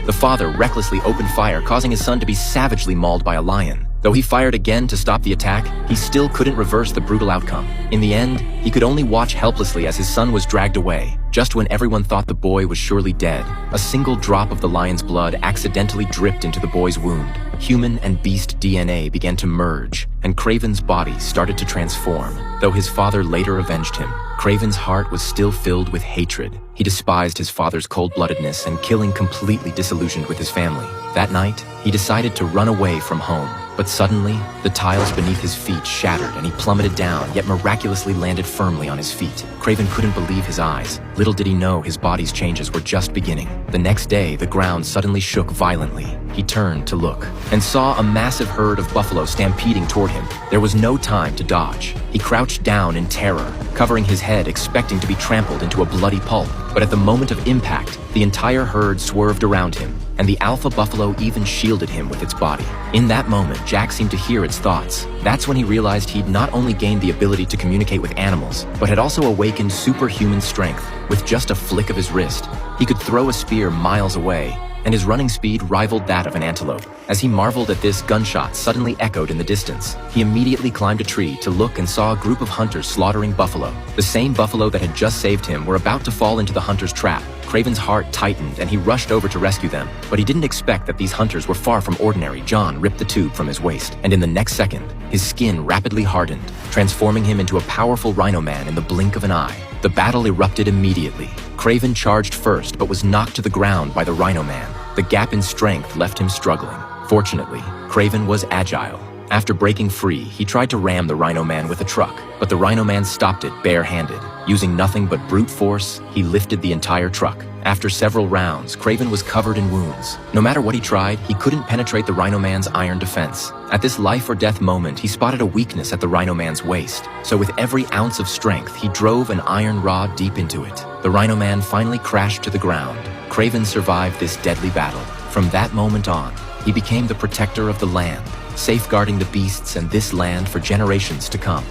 The father recklessly opened fire, causing his son to be savagely mauled by a lion. Though he fired again to stop the attack, he still couldn't reverse the brutal outcome. In the end, he could only watch helplessly as his son was dragged away. Just when everyone thought the boy was surely dead, a single drop of the lion's blood accidentally dripped into the boy's wound. Human and beast DNA began to merge, and Craven's body started to transform. Though his father later avenged him, Craven's heart was still filled with hatred. He despised his father's cold-bloodedness and killing completely disillusioned with his family. That night, he decided to run away from home. But suddenly, the tiles beneath his feet shattered and he plummeted down, yet miraculously landed firmly on his feet. Craven couldn't believe his eyes. Little did he know his body's changes were just beginning. The next day, the ground suddenly shook violently. He turned to look and saw a massive herd of buffalo stampeding toward him. There was no time to dodge. He crouched down in terror, covering his head, expecting to be trampled into a bloody pulp. But at the moment of impact, the entire herd swerved around him, and the alpha buffalo even shielded him with its body. In that moment, Jack seemed to hear its thoughts. That's when he realized he'd not only gained the ability to communicate with animals, but had also awakened superhuman strength. With just a flick of his wrist, he could throw a spear miles away, and his running speed rivaled that of an antelope. As he marveled at this, gunshots suddenly echoed in the distance. He immediately climbed a tree to look and saw a group of hunters slaughtering buffalo. The same buffalo that had just saved him were about to fall into the hunter's trap. Craven's heart tightened and he rushed over to rescue them, but he didn't expect that these hunters were far from ordinary. John ripped the tube from his waist, and in the next second, his skin rapidly hardened, transforming him into a powerful rhino man in the blink of an eye. The battle erupted immediately. Craven charged first, but was knocked to the ground by the rhino man. The gap in strength left him struggling. Fortunately, Craven was agile. After breaking free, he tried to ram the rhino man with a truck, but the rhino man stopped it bare-handed. Using nothing but brute force, he lifted the entire truck. After several rounds, Craven was covered in wounds. No matter what he tried, he couldn't penetrate the rhino man's iron defense. At this life-or-death moment, he spotted a weakness at the rhino man's waist. So with every ounce of strength, he drove an iron rod deep into it. The rhino man finally crashed to the ground. Craven survived this deadly battle. From that moment on, he became the protector of the land, safeguarding the beasts and this land for generations to come.